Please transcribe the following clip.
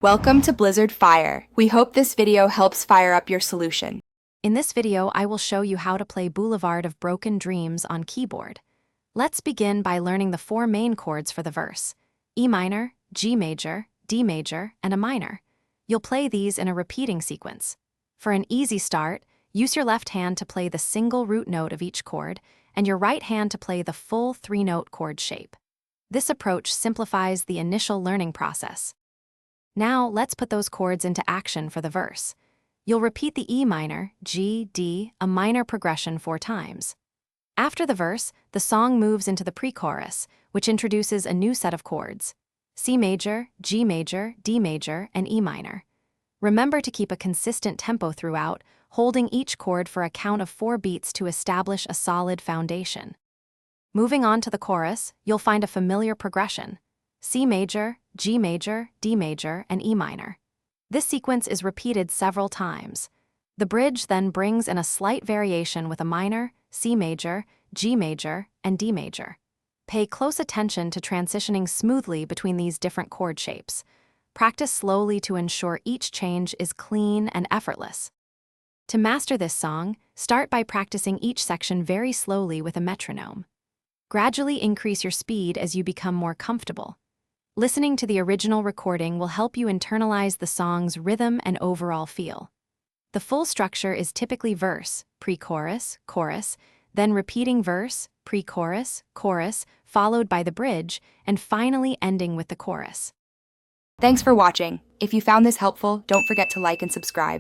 Welcome to Blizzard Fire. We hope this video helps fire up your solution. In this video, I will show you how to play Boulevard of Broken Dreams on keyboard. Let's begin by learning the four main chords for the verse: E minor, G major, D major, and a minor. You'll play these in a repeating sequence. For an easy start, use your left hand to play the single root note of each chord, and your right hand to play the full three-note chord shape. This approach simplifies the initial learning process. Now, let's put those chords into action for the verse. You'll repeat the E minor, G, D, a minor progression 4 times. After the verse, the song moves into the pre-chorus, which introduces a new set of chords: C major, G major, D major, and E minor. Remember to keep a consistent tempo throughout, holding each chord for a count of 4 beats to establish a solid foundation. Moving on to the chorus, you'll find a familiar progression: C major, G major, D major, and E minor. This sequence is repeated several times. The bridge then brings in a slight variation with a minor, C major, G major, and D major. Pay close attention to transitioning smoothly between these different chord shapes. Practice slowly to ensure each change is clean and effortless. To master this song, start by practicing each section very slowly with a metronome. Gradually increase your speed as you become more comfortable. Listening to the original recording will help you internalize the song's rhythm and overall feel. The full structure is typically verse, pre-chorus, chorus, then repeating verse, pre-chorus, chorus, followed by the bridge, and finally ending with the chorus. Thanks for watching. If you found this helpful, don't forget to like and subscribe.